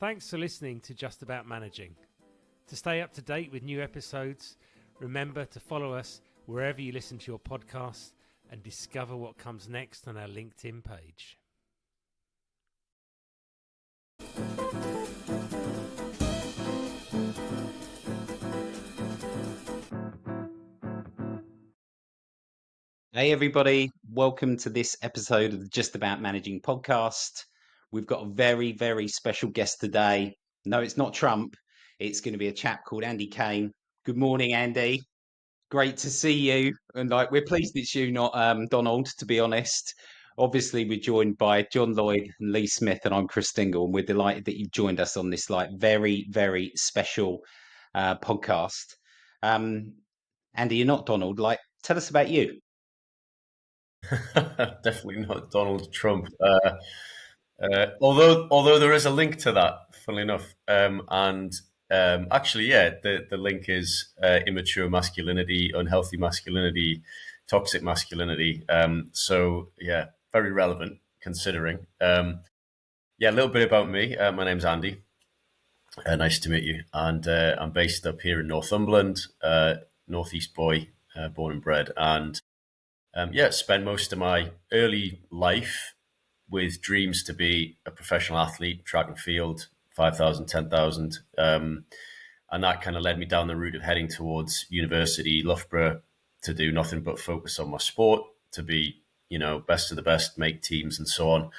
Thanks for listening to Just About Managing. To stay up to date with new episodes, remember to follow us wherever you listen to your podcasts and discover what comes next on our LinkedIn page. Hey everybody, welcome to this episode of the Just About Managing podcast. We've got a very, very special guest today. No, it's not Trump. It's going to be a chap called Andy Caine. Good morning, Andy. Great to see you. And we're pleased it's you, not Donald, to be honest. Obviously, we're joined by John Lloyd and Lee Smith, and I'm Chris Dingle, and we're delighted that you've joined us on this very, very special podcast. Andy, you're not Donald. Tell us about you. Definitely not Donald Trump. Although there is a link to that, funnily enough. Actually, yeah, the link is immature masculinity, unhealthy masculinity, toxic masculinity. So yeah, very relevant considering. Yeah, a little bit about me. My name's Andy. Nice to meet you. And I'm based up here in Northumberland, Northeast boy, born and bred, and spent most of my early life with dreams to be a professional athlete, track and field, 5,000, 10,000. And that kind of led me down the route of heading towards university, Loughborough, to do nothing but focus on my sport, to be, best of the best, make teams and so on.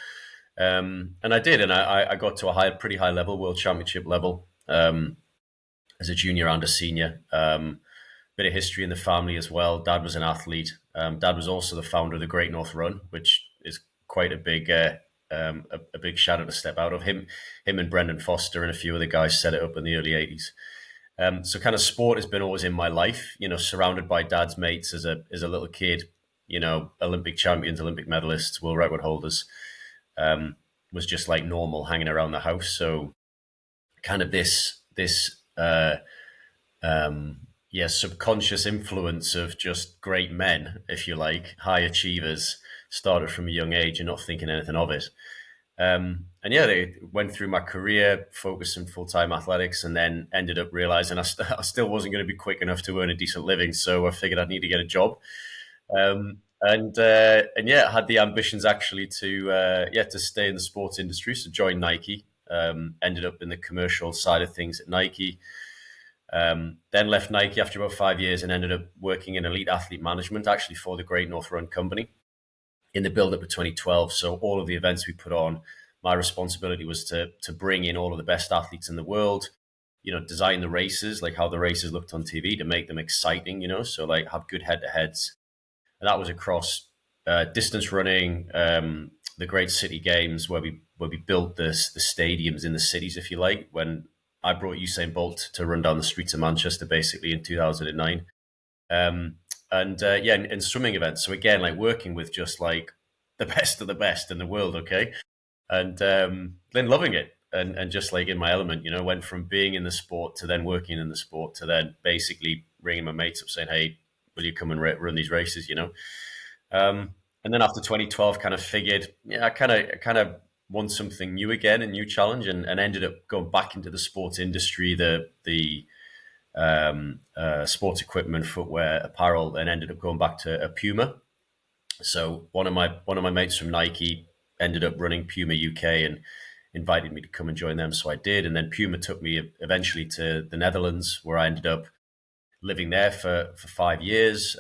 And I did, and I got to a pretty high level, world championship level, as a junior and a senior. Bit of history in the family as well. Dad was an athlete. Dad was also the founder of the Great North Run, which is quite a big shadow to step out of. Him and Brendan Foster and a few other guys set it up in the early 80s. So kind of sport has been always in my life, surrounded by dad's mates as a little kid, Olympic champions, Olympic medalists, world record holders, was just like normal hanging around the house. So kind of this subconscious influence of just great men, if you like, high achievers, started from a young age and not thinking anything of it. They went through my career, focused in full-time athletics, and then ended up realizing I still wasn't going to be quick enough to earn a decent living. So I figured I'd need to get a job. I had the ambitions actually to stay in the sports industry. So joined Nike, ended up in the commercial side of things at Nike. Then left Nike after about 5 years and ended up working in elite athlete management, actually for the Great North Run company in the build-up of 2012. So all of the events we put on, my responsibility was to bring in all of the best athletes in the world, design the races, like how the races looked on TV to make them exciting, so like have good head-to-heads. And that was across distance running, the great city games where we built the stadiums in the cities, if you like, when I brought Usain Bolt to run down the streets of Manchester, basically in 2009. In swimming events. So again, like working with just like the best of the best in the world, okay? And then loving it and just like in my element, went from being in the sport to then working in the sport to then basically ringing my mates up saying, hey, will you come and run these races, And then after 2012, kind of figured, I kind of want something new again, a new challenge, and ended up going back into the sports industry, the sports equipment, footwear, apparel, and ended up going back to Puma. So one of my mates from Nike ended up running Puma UK and invited me to come and join them. So I did, and then Puma took me eventually to the Netherlands, where I ended up living there for 5 years,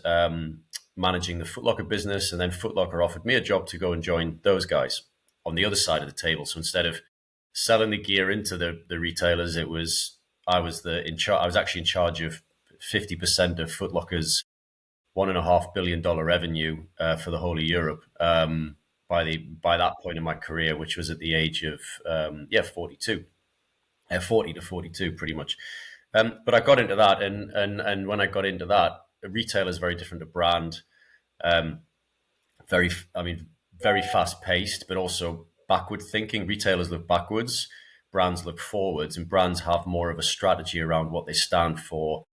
managing the Foot Locker business, and then Foot Locker offered me a job to go and join those guys on the other side of the table. So instead of selling the gear into the retailers, I was actually in charge of 50% of Foot Locker's $1.5 billion revenue for the whole of Europe by that point in my career, which was at the age of 42, 40 to 42, pretty much. But I got into that, and when I got into that, a retailer is very different to brand. Very fast paced, but also backward thinking. Retailers look backwards, brands look forwards, and brands have more of a strategy around what they stand for,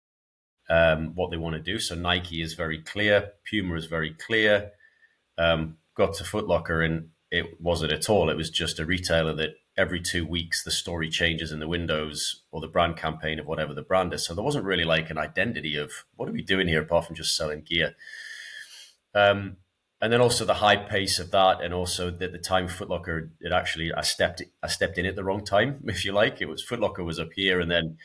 what they want to do. So Nike is very clear, Puma is very clear. Got to Foot Locker and it wasn't at all. It was just a retailer that every 2 weeks the story changes in the windows or the brand campaign of whatever the brand is. So there wasn't really like an identity of what are we doing here apart from just selling gear. And then also the high pace of that, and also at the time Foot Locker, I stepped in at the wrong time, if you like. It was Foot Locker was up here, and then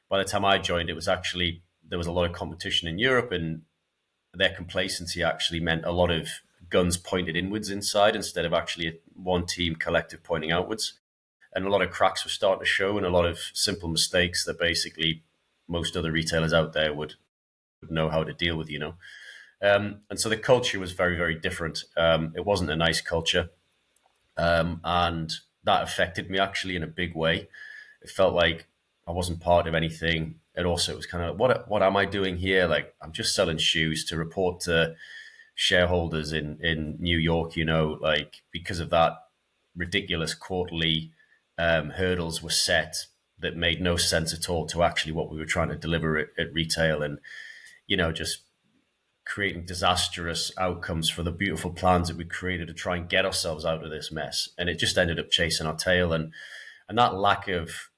by the time I joined, it was actually there was a lot of competition in Europe, and their complacency actually meant a lot of guns pointed inwards inside instead of actually one team collective pointing outwards. And a lot of cracks were starting to show, and a lot of simple mistakes that basically most other retailers out there would know how to deal with, And so the culture was very, very different. It wasn't a nice culture. And that affected me actually in a big way. It felt like I wasn't part of anything. And also it was kind of, what am I doing here? Like, I'm just selling shoes to report to shareholders in New York, like because of that ridiculous quarterly hurdles were set that made no sense at all to actually what we were trying to deliver at retail, and, just creating disastrous outcomes for the beautiful plans that we created to try and get ourselves out of this mess. And it just ended up chasing our tail. And that lack of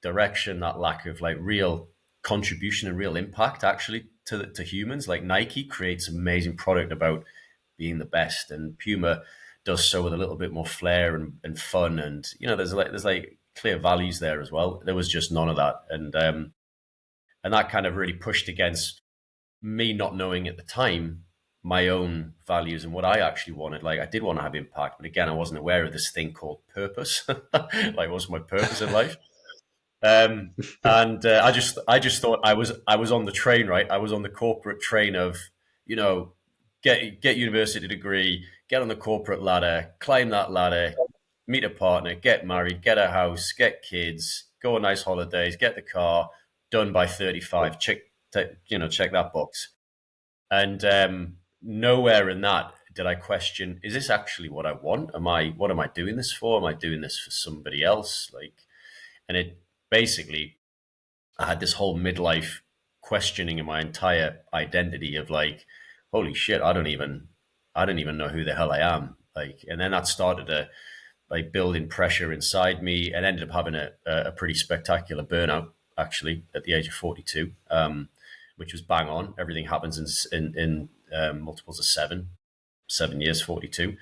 direction, that lack of like real contribution and real impact actually to humans. Like Nike creates amazing product about being the best, and Puma does so with a little bit more flair and fun. And, there's like clear values there as well. There was just none of that. And that kind of really pushed against me not knowing at the time my own values and what I actually wanted. Like I did want to have impact, but again, I wasn't aware of this thing called purpose. Like, what's my purpose in life? And I just thought I was on the train, right? I was on the corporate train of, get university degree, get on the corporate ladder, climb that ladder, meet a partner, get married, get a house, get kids, go on nice holidays, get the car, done by 35. Check that box. And nowhere in that did I question, is this actually what I want? What am I doing this for? Am I doing this for somebody else? And it basically, I had this whole midlife questioning in my entire identity of like, holy shit, I don't even know who the hell I am. Like, and then that started to like building pressure inside me, and ended up having a pretty spectacular burnout actually at the age of 42. Which was bang on. Everything happens in multiples of 7 years, 42.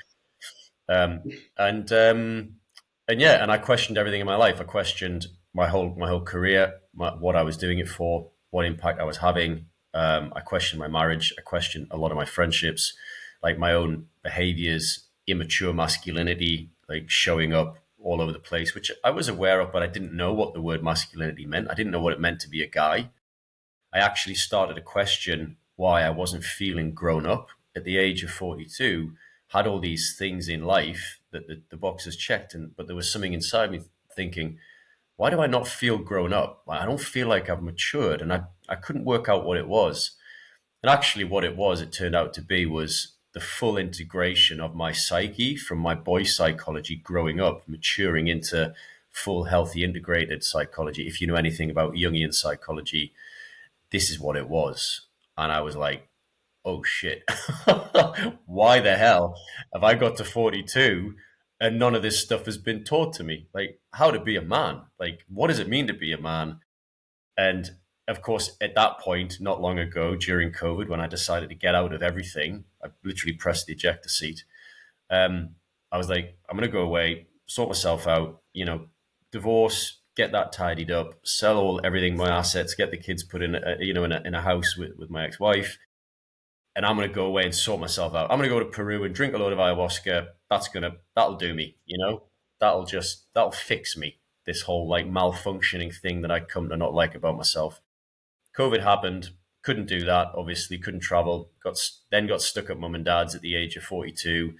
And I questioned everything in my life. I questioned my whole career, what I was doing it for, what impact I was having. I questioned my marriage. I questioned a lot of my friendships, like my own behaviors, immature masculinity, like showing up all over the place, which I was aware of, but I didn't know what the word masculinity meant. I didn't know what it meant to be a guy. I actually started to question why I wasn't feeling grown up at the age of 42, had all these things in life that the boxes checked, but there was something inside me thinking, why do I not feel grown up? I don't feel like I've matured, and I couldn't work out what it was. And actually what it turned out to be was the full integration of my psyche from my boy psychology growing up, maturing into full healthy integrated psychology. If you know anything about Jungian psychology, this is what it was. And I was like, oh shit, why the hell have I got to 42 and none of this stuff has been taught to me? Like how to be a man, like what does it mean to be a man? And of course, at that point, not long ago during COVID, when I decided to get out of everything, I literally pressed the ejector seat. I was like, I'm going to go away, sort myself out, divorce, get that tidied up, sell everything, my assets, get the kids put in a house with my ex-wife, and I'm going to go away and sort myself out. I'm going to go to Peru and drink a load of ayahuasca. That'll do me, that'll fix me. This whole like malfunctioning thing that I come to not like about myself. COVID happened, couldn't do that. Obviously, couldn't travel. Got stuck at mum and dad's at the age of 42.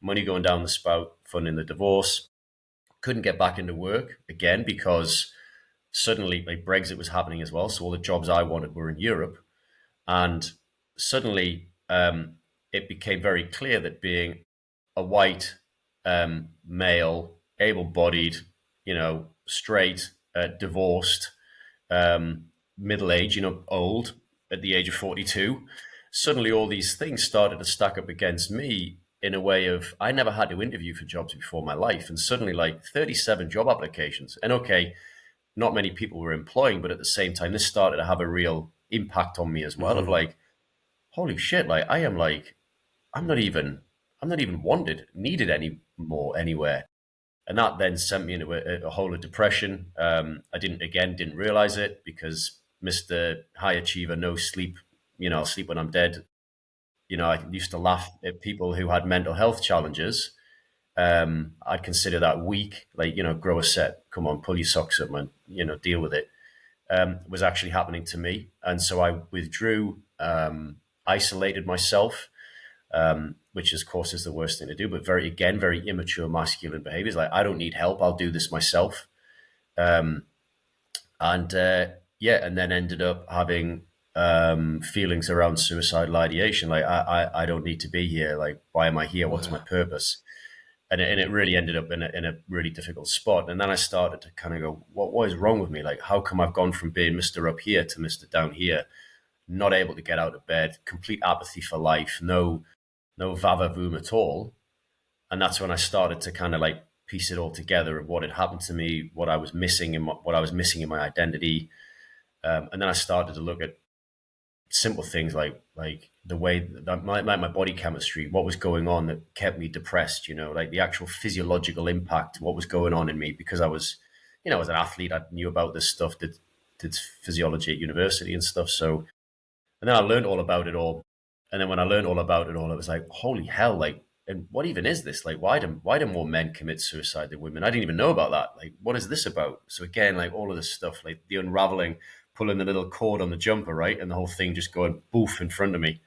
Money going down the spout, funding the divorce. Couldn't get back into work again because suddenly like Brexit was happening as well. So all the jobs I wanted were in Europe. And suddenly it became very clear that being a white male, able-bodied, straight, divorced, middle-aged, old at the age of 42, suddenly all these things started to stack up against me. in a way of, I never had to interview for jobs before in my life, and suddenly like 37 job applications. And okay, not many people were employing, but at the same time, this started to have a real impact on me as well. Of like, holy shit, like I am like, I'm not even wanted, needed anymore anywhere. And that then sent me into a hole of depression. I didn't realize it, because Mr. High Achiever, no sleep, I'll sleep when I'm dead. I used to laugh at people who had mental health challenges. I'd consider that weak, like, grow a set, come on, pull your socks up, man, deal with it. Was actually happening to me. And so I withdrew, isolated myself, which of course is the worst thing to do, but very immature masculine behaviors. Like, I don't need help, I'll do this myself. And then ended up having feelings around suicidal ideation. Like, I don't need to be here. Like, why am I here? What's my purpose? And it really ended up in a really difficult spot. And then I started to kind of go, what is wrong with me? Like, how come I've gone from being Mr. Up Here to Mr. Down Here? Not able to get out of bed, complete apathy for life, no va-va-voom at all. And that's when I started to kind of like piece it all together of what had happened to me, what I was missing, and what I was missing in my identity. And then I started to look at simple things like the way that my body chemistry, what was going on that kept me depressed, like the actual physiological impact, what was going on in me, because I was, as an athlete, I knew about this stuff, did physiology at university and stuff. So, and then I learned all about it all. And then when I learned all about it all, it was like, holy hell, like, and what even is this? Like, why do more men commit suicide than women? I didn't even know about that. Like, what is this about? So again, like all of this stuff, like the unraveling, pulling the little cord on the jumper, right? And the whole thing just going boof in front of me.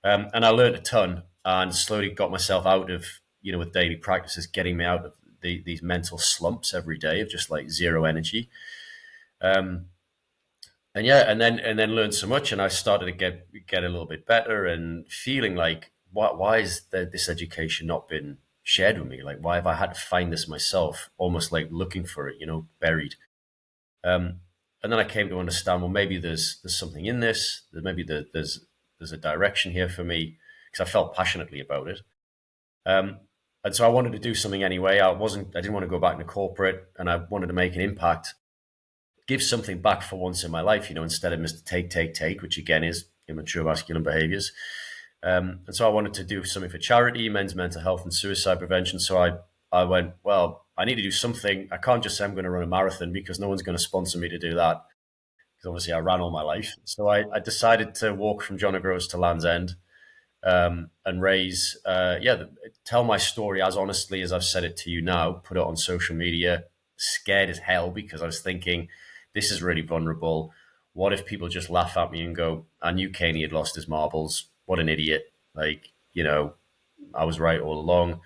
And I learned a ton and slowly got myself out of, with daily practices, getting me out of these mental slumps every day of just like zero energy. And then learned so much, and I started to get a little bit better, and feeling like, why is this education not been shared with me? Like, why have I had to find this myself, almost like looking for it, buried? And then I came to understand, well, maybe there's something in this. That maybe there's a direction here for me, because I felt passionately about it. And so I wanted to do something anyway. I didn't want to go back into corporate, and I wanted to make an impact, give something back for once in my life, instead of Mr. Take, which again is immature masculine behaviors. And so I wanted to do something for charity, men's mental health and suicide prevention. So I went, well, I need to do something. I can't just say I'm going to run a marathon, because no one's going to sponsor me to do that, because obviously I ran all my life. So I decided to walk from John O'Groats to Land's End, and raise, tell my story as honestly as I've said it to you now, put it on social media, scared as hell, because I was thinking, this is really vulnerable. What if people just laugh at me and go, I knew Caine had lost his marbles. What an idiot. Like, I was right all along.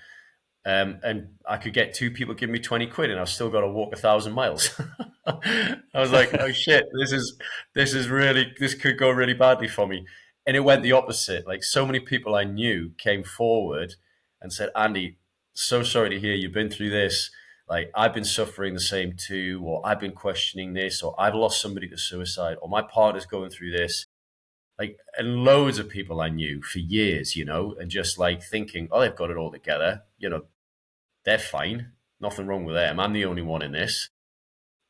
And I could get two people giving me 20 quid, and I've still got to walk 1,000 miles. I was like, oh shit, this could go really badly for me. And it went the opposite. Like, so many people I knew came forward and said, Andy, so sorry to hear you've been through this. Like, I've been suffering the same too, or I've been questioning this, or I've lost somebody to suicide, or my partner's going through this. Like, and loads of people I knew for years, and just like thinking, oh, they've got it all together. They're fine. Nothing wrong with them. I'm the only one in this.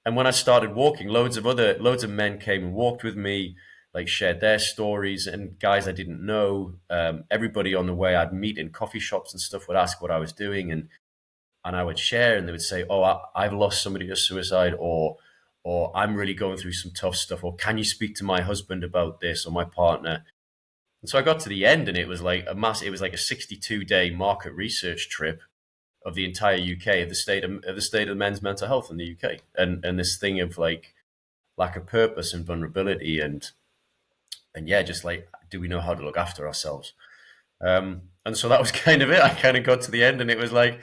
And when I started walking, loads of men came and walked with me, like shared their stories, and guys I didn't know. Everybody on the way I'd meet in coffee shops and stuff would ask what I was doing, and I would share, and they would say, oh, I've lost somebody to suicide, or I'm really going through some tough stuff, or can you speak to my husband about this, or my partner? And so I got to the end, and it was like a 62-day market research trip of the entire UK, of the state of men's mental health in the UK, and this thing of like lack of purpose and vulnerability, and just like, do we know how to look after ourselves? And so that was kind of it. I kind of got to the end, and it was like,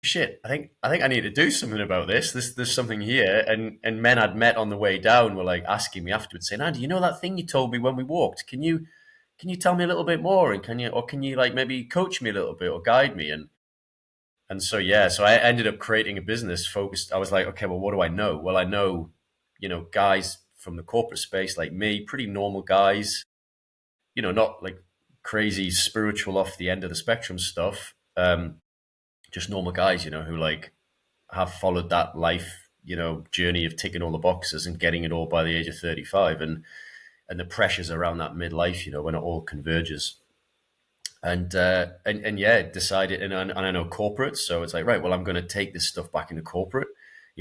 shit, I think I need to do something about this. There's something here. And men I'd met on the way down were like asking me afterwards, saying, Andy, you know that thing you told me when we walked? Can you tell me a little bit more? And can you like maybe coach me a little bit or guide me? And so I ended up creating a business focused. I was like, okay, well, what do I know? Well, I know, guys from the corporate space like me, pretty normal guys, not like crazy spiritual off the end of the spectrum stuff. Just normal guys, who like have followed that life, journey of ticking all the boxes and getting it all by the age of 35, and the pressures around that midlife, when it all converges. And yeah, decided, and I know corporate, so it's like, right, well, I'm going to take this stuff back into corporate,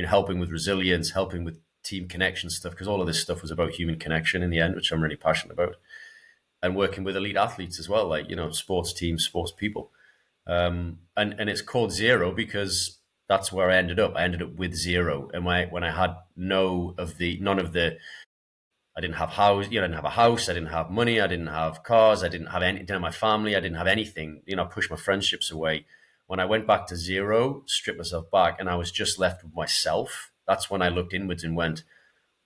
helping with resilience, helping with team connection stuff, because all of this stuff was about human connection in the end, which I'm really passionate about, and working with elite athletes as well, like, sports teams, sports people. And it's called Zero because that's where I ended up. I ended up with zero. And when I had none of the, I didn't have house, I didn't have a house, I didn't have money, I didn't have cars, I didn't have my family, I didn't have anything, I pushed my friendships away. When I went back to zero, stripped myself back, and I was just left with myself, that's when I looked inwards and went,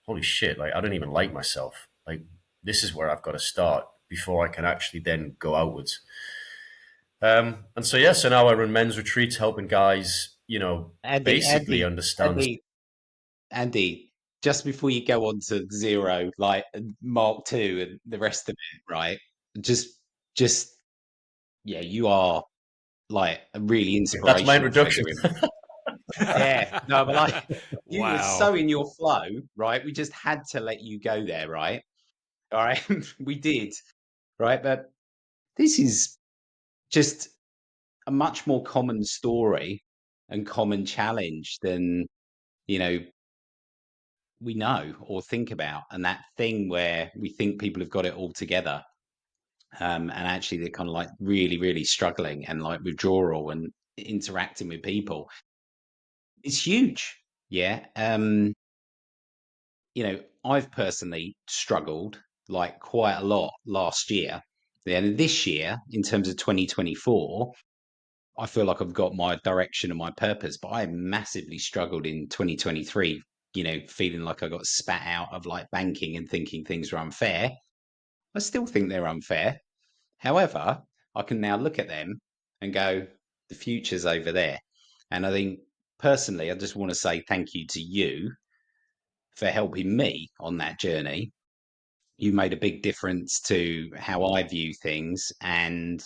holy shit, like, I don't even like myself. Like, this is where I've got to start before I can actually then go outwards. And so, yeah, so now I run men's retreats, helping guys, basically understand. Andy, just before you go on to zero, like Mark 2 and the rest of it, right? Just, yeah, you are like a really inspirational. That's my introduction. Yeah, no, but like you Wow. were so in your flow, right? We just had to let you go there, right? All right, we did, right? But this is just a much more common story and common challenge than we know or think about, and that thing where we think people have got it all together, and actually they're kind of like really, really struggling, and like withdrawal and interacting with people is huge. Yeah. I've personally struggled like quite a lot last year. And this year, in terms of 2024, I feel like I've got my direction and my purpose, but I massively struggled in 2023, feeling like I got spat out of like banking and thinking things were unfair. I still think they're unfair. However, I can now look at them and go, the future's over there. And I think personally, I just want to say thank you to you for helping me on that journey. You made a big difference to how I view things. And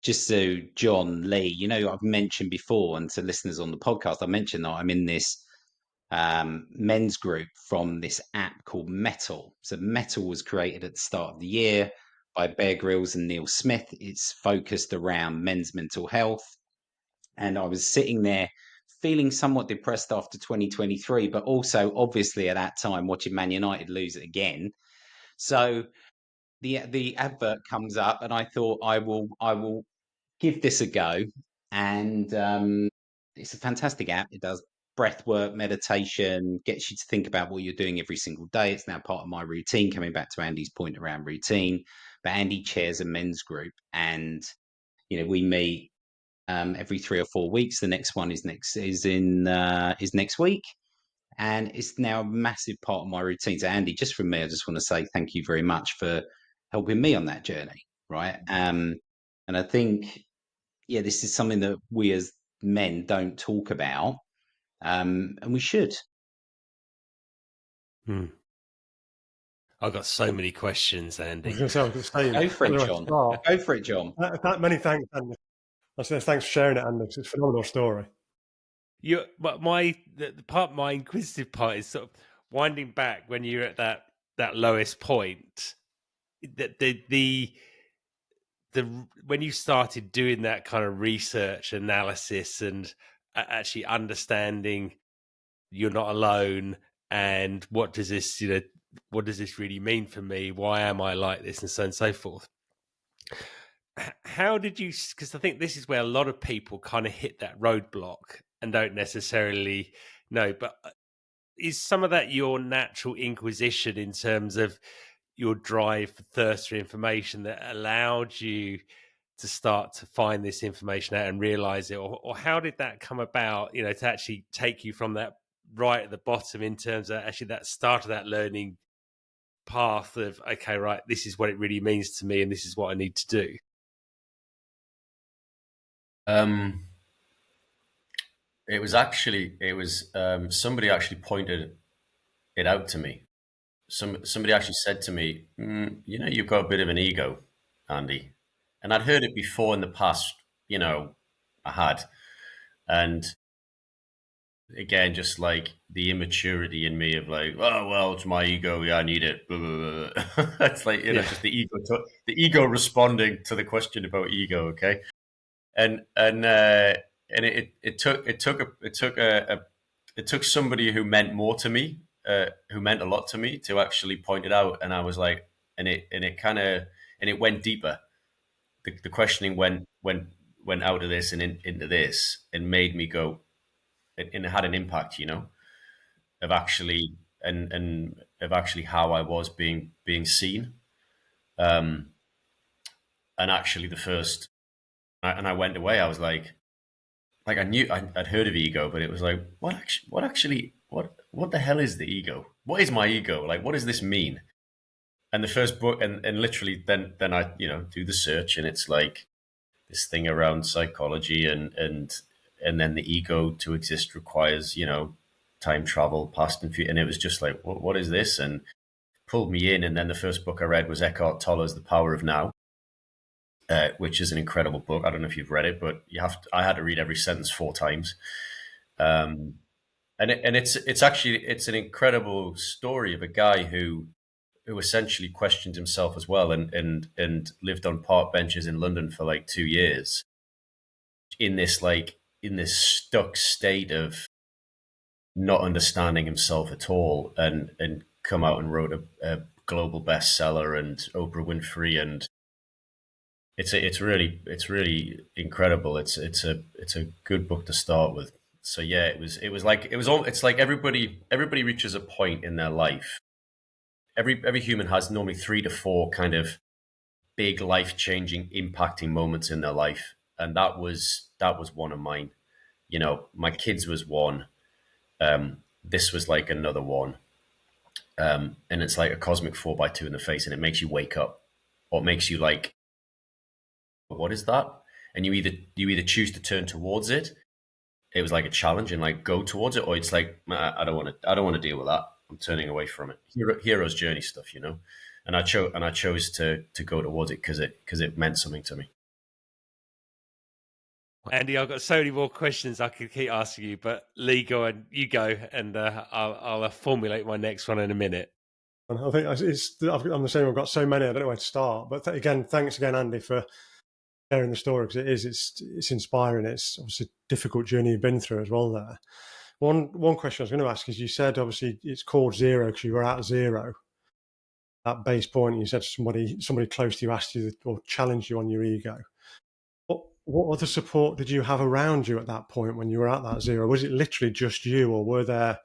just so John Lee, I've mentioned before, and to listeners on the podcast, I mentioned that I'm in this men's group from this app called Metal. So Metal was created at the start of the year by Bear Grylls and Neil Smith. It's focused around men's mental health. And I was sitting there feeling somewhat depressed after 2023, but also obviously at that time watching Man United lose it again. So the advert comes up, and I thought I will give this a go. And it's a fantastic app. It does breath work, meditation, gets you to think about what you're doing every single day. It's now part of my routine, coming back to Andy's point around routine. But Andy chairs a men's group, and we meet every 3 or 4 weeks. The next one is next week, and it's now a massive part of my routine. So Andy, just from me, I just want to say thank you very much for helping me on that journey, right? And I think, yeah, this is something that we as men don't talk about, and we should. I've got so many questions, Andy. I was going to say, Go for it, John. Go for it, John. Many thanks, Andy. Thanks for sharing it, Andy. It's a phenomenal story. But my inquisitive part is sort of winding back when you're at that lowest point. That the when you started doing that kind of research analysis and actually understanding you're not alone, and what does this really mean for me? Why am I like this, and so on and so forth. How did you? Because I think this is where a lot of people kind of hit that roadblock and don't necessarily know. But is some of that your natural inquisition in terms of your drive for thirst for information that allowed you to start to find this information out and realize it, or how did that come about? To actually take you from that right at the bottom in terms of actually that start of that learning path of, okay, right, this is what it really means to me, and this is what I need to do. It was somebody actually pointed it out to me. Somebody actually said to me, you've got a bit of an ego. Andy. And I'd heard it before in the past, I had. And again, just like the immaturity in me of like, oh, well, it's my ego. Yeah, I need it. Blah, blah, blah. It's like, just the ego responding to the question about ego. Okay. And it took somebody who meant more to me, who meant a lot to me, to actually point it out. And I was like, and it went deeper. The questioning went out of this and into this, and made me go, and it had an impact, of actually and of actually how I was being seen. And actually, and I went away. I was like I knew I'd heard of ego, but it was like, what the hell is the ego? What is my ego? Like, what does this mean? And the first book, and literally, then I do the search, and it's like this thing around psychology, and then the ego to exist requires time travel, past and future, and it was just like, what is this? And pulled me in. And then the first book I read was Eckhart Tolle's The Power of Now. Which is an incredible book. I don't know if you've read it, but I had to read every sentence 4 times. And it's an incredible story of a guy who essentially questioned himself as well, and lived on park benches in London for like 2 years in this stuck state of not understanding himself at all, and come out and wrote a global bestseller, and Oprah Winfrey, and it's really incredible. It's a good book to start with. So yeah, it's like everybody reaches a point in their life. Every human has normally 3 to 4 kind of big life-changing, impacting moments in their life, and that was one of mine. My kids was one. This was like another one, and it's like a cosmic 4x2 in the face, and it makes you wake up, or it makes you like, what is that? And you either choose to turn towards it. It was like a challenge, and like go towards it, or it's like, I don't want to deal with that. I'm turning away from it. Hero's journey stuff, And I chose to go towards it because it meant something to me. Andy, I've got so many more questions I could keep asking you, but Lee, go and you go, and I'll formulate my next one in a minute. And I think I'm the same. I've got so many, I don't know where to start. But thanks again, Andy, for sharing the story, because it's inspiring. It's obviously a difficult journey you've been through as well there. One question I was going to ask is, you said obviously it's called zero because you were at zero, that base point. You said somebody close to you asked you or challenged you on your ego. What other support did you have around you at that point when you were at that zero? Was it literally just you, or were there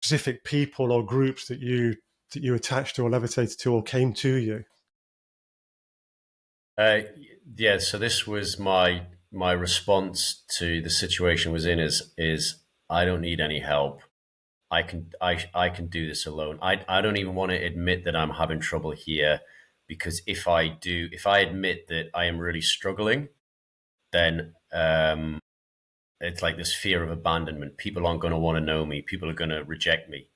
specific people or groups that you attached to or levitated to or came to you? Yeah, so this was my response to the situation was in is I don't need any help. I can do this alone. I don't even want to admit that I'm having trouble here, because if I admit that I am really struggling, then it's like this fear of abandonment. People aren't going to want to know me. People are going to reject me.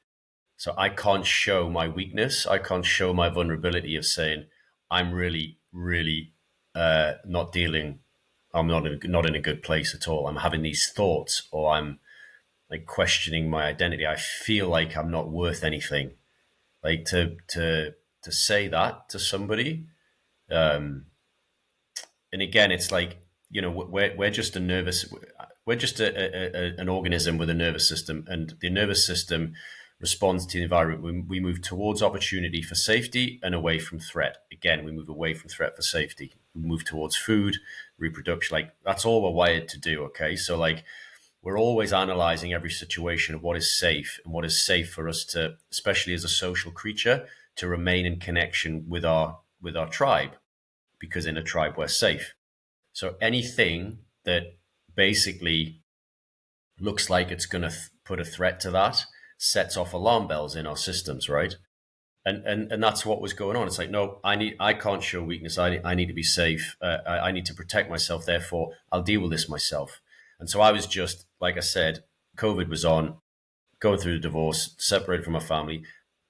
So I can't show my weakness. I can't show my vulnerability of saying I'm really, really not dealing. I'm not in a good place at all. I'm having these thoughts, or I'm like questioning my identity. I feel like I'm not worth anything. Like to say that to somebody, and again, it's like, we're just an organism with a nervous system, and the nervous system responds to the environment. We move towards opportunity for safety and away from threat. Again, we move away from threat for safety. We move towards food, reproduction. Like, that's all we're wired to do. Okay, so like, we're always analyzing every situation of what is safe, and what is safe for us to, especially as a social creature, to remain in connection with our tribe, because in a tribe we're safe. So anything that basically looks like it's going to put a threat to that sets off alarm bells in our systems, right? And that's what was going on. It's like, no, I can't show weakness. I need to be safe. I need to protect myself. Therefore, I'll deal with this myself. And so I was just, like I said, COVID was on, going through the divorce, separated from my family.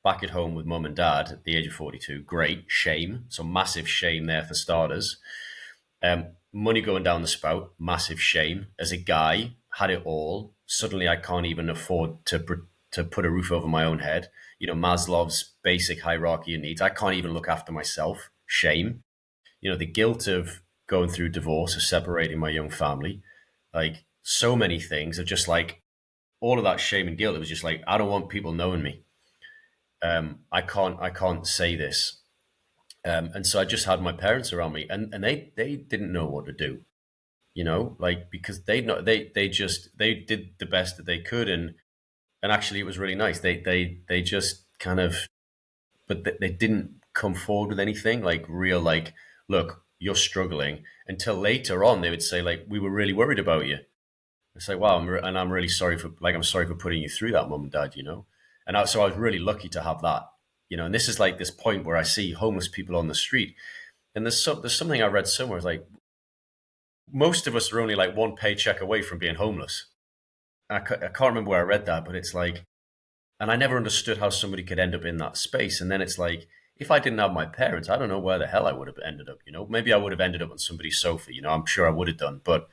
back at home with mum and dad at the age of 42. Great. Shame. So massive shame there for starters. Money going down the spout. Massive shame. As a guy, had it all. Suddenly I can't even afford to put a roof over my own head. You know, Maslow's basic hierarchy of needs. I can't even look after myself. Shame. You know, the guilt of going through divorce, of separating my young family. Like, so many things are just like, all of that shame and guilt. It was just like, I don't want people knowing me. I can't say this. And so I just had my parents around me, and they didn't know what to do, you know, like, because they did the best that they could. And actually it was really nice. They just kind of, but they didn't come forward with anything like real, like, look, you're struggling, until later on they would say, like, we were really worried about you. It's like, wow, I'm really sorry for, like, I'm sorry for putting you through that, mum and dad, you know? So I was really lucky to have that, you know, and this is like this point where I see homeless people on the street. And there's something I read somewhere, it's like, most of us are only like one paycheck away from being homeless. I can't remember where I read that, but it's like, and I never understood how somebody could end up in that space. And then it's like, if I didn't have my parents, I don't know where the hell I would have ended up, you know? Maybe I would have ended up on somebody's sofa, you know, I'm sure I would have done. But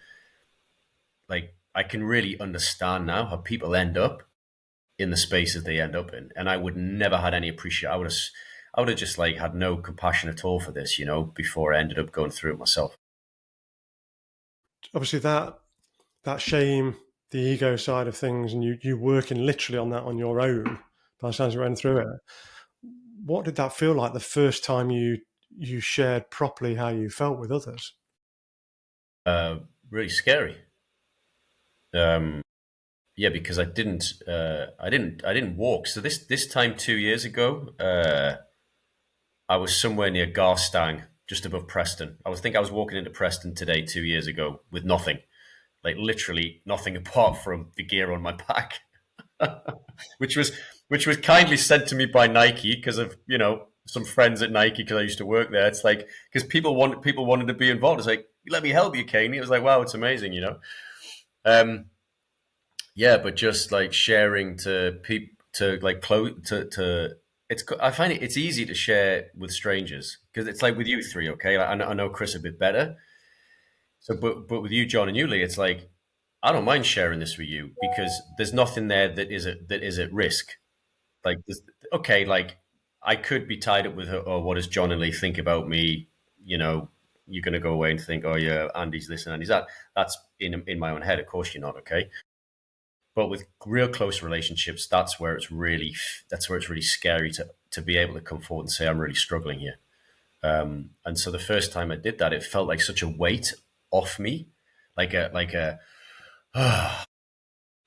like, I can really understand now how people end up in the spaces they end up in. And I would never had any appreciation. I would have just like had no compassion at all for this, you know, before I ended up going through it myself. Obviously that shame, the ego side of things, and you working literally on that on your own, by the sounds you went through it. What did that feel like the first time you shared properly how you felt with others? Really scary. Yeah, because I didn't walk. So this time 2 years ago, I was somewhere near Garstang, just above Preston. I was walking into Preston today 2 years ago with nothing, like literally nothing apart from the gear on my back, which was kindly sent to me by Nike because of, you know, some friends at Nike, because I used to work there. It's like, because people wanted to be involved. It's like, let me help you, Caine. It was like, wow, it's amazing, you know. Yeah, but just like sharing to people, to like close to it's. I find it's easy to share with strangers, because it's like with you three, okay. Like, I know Chris a bit better. So, but with you, John, and you, Lee, it's like, I don't mind sharing this with you because there's nothing there that is at risk. Like, okay, like, I could be tied up with her. Oh, what does John and Lee think about me? You know, you're going to go away and think, oh yeah, Andy's this and Andy's that. That's in my own head. Of course, you're not, okay. But with real close relationships, that's where it's really scary to be able to come forward and say, I'm really struggling here. And so the first time I did that, it felt like such a weight off me, like a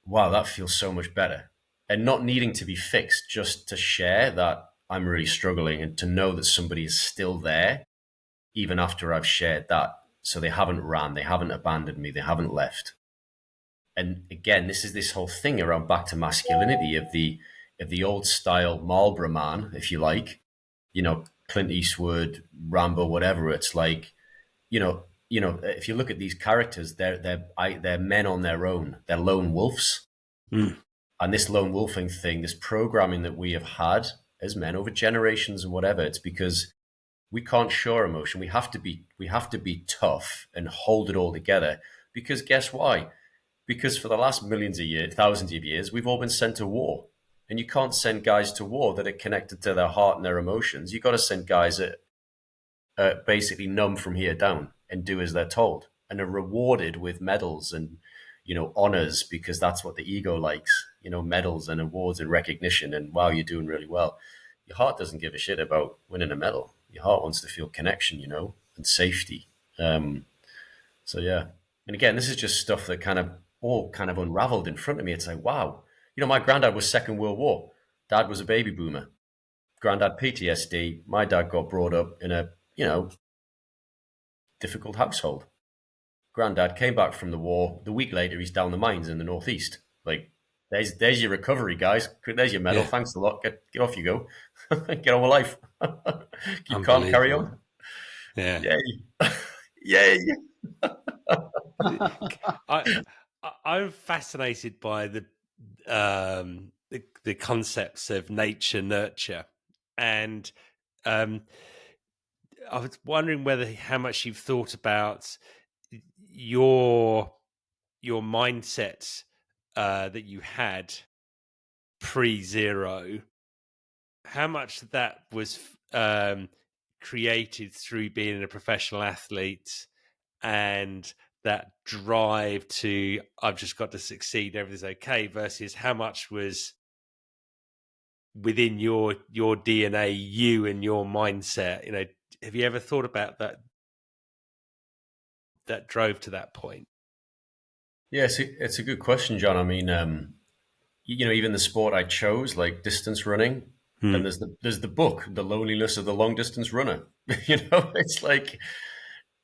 wow, that feels so much better. And not needing to be fixed, just to share that I'm really struggling, and to know that somebody is still there even after I've shared that. So they haven't ran, they haven't abandoned me, they haven't left. And again, this is this whole thing around back to masculinity of the old style Marlboro man, if you like, you know, Clint Eastwood, Rambo, whatever. It's like, you know, if you look at these characters, they're men on their own. They're lone wolves. Mm. And this lone wolfing thing, this programming that we have had as men over generations and whatever, it's because we can't show our emotion. We have to be tough and hold it all together. Because guess why? Because for the last millions of years, thousands of years, we've all been sent to war. And you can't send guys to war that are connected to their heart and their emotions. You've got to send guys that are basically numb from here down and do as they're told, and are rewarded with medals and, you know, honors, because that's what the ego likes, you know, medals and awards and recognition. And wow, you're doing really well. Your heart doesn't give a shit about winning a medal. Your heart wants to feel connection, you know, and safety. So yeah. And again, this is just stuff that all kind of unraveled in front of me. It's like, wow, you know, my granddad was Second World War. Dad was a baby boomer. Granddad PTSD. My dad got brought up in a, you know, difficult household. Granddad came back from the war. The week later, he's down the mines in the northeast. Like, there's your recovery, guys. There's your medal. Yeah. Thanks a lot. Get off you go. Get on with life. Keep calm, carry on. Yeah. Yay. I'm fascinated by the the concepts of nature nurture, and I was wondering how much you've thought about your mindset that you had pre-zero. How much of that was created through being a professional athlete and that drive to I've just got to succeed, everything's okay, versus how much was within your DNA, you and your mindset? You know, have you ever thought about that drove to that point? Yeah, it's a good question, John. I mean, even the sport I chose, like distance running, and there's the book, The Loneliness of the Long Distance Runner. It's like,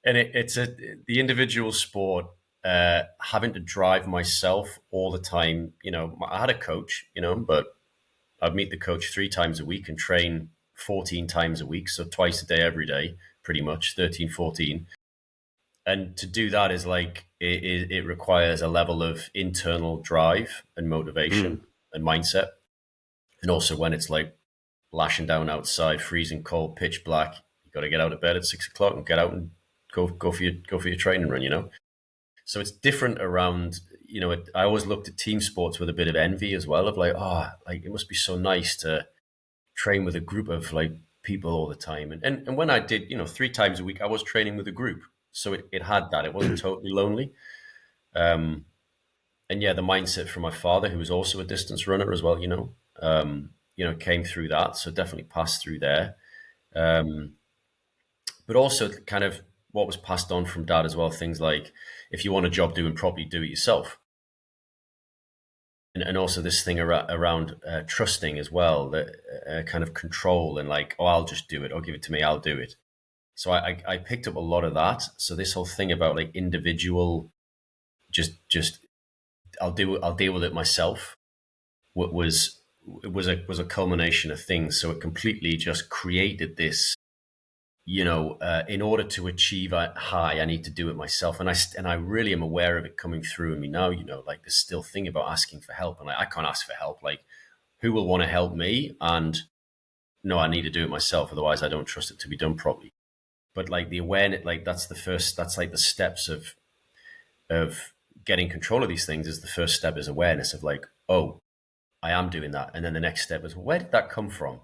and it's the individual sport, having to drive myself all the time. I had a coach, but I'd meet the coach 3 times a week and train 14 times a week, so twice a day, every day, pretty much 13, 14. And to do that is like it requires a level of internal drive and motivation and mindset. And also when it's like lashing down outside, freezing cold, pitch black, you got to get out of bed at 6 o'clock and get out and go for your training run. So it's different around. I always looked at team sports with a bit of envy as well, of like, it must be so nice to train with a group of like people all the time. And when I did, 3 times a week, I was training with a group. So it had that. It wasn't totally lonely. And yeah, the mindset from my father, who was also a distance runner as well, came through that. So definitely passed through there. But also kind of what was passed on from dad as well. Things like, if you want a job doing properly, do it yourself. And also this thing around trusting as well, that kind of control and like, oh, I'll just do it, or give it to me, I'll do it. So I picked up a lot of that. So this whole thing about like individual, just I'll deal with it myself. Was a culmination of things. So it completely just created this. In order to achieve a high, I need to do it myself, and I really am aware of it coming through in me now. Like this still thing about asking for help, and like, I can't ask for help. Like, who will want to help me? And no, I need to do it myself. Otherwise, I don't trust it to be done properly. But like the awareness, like that's like the steps of getting control of these things. Is the first step is awareness of like, oh, I am doing that. And then the next step is, where did that come from?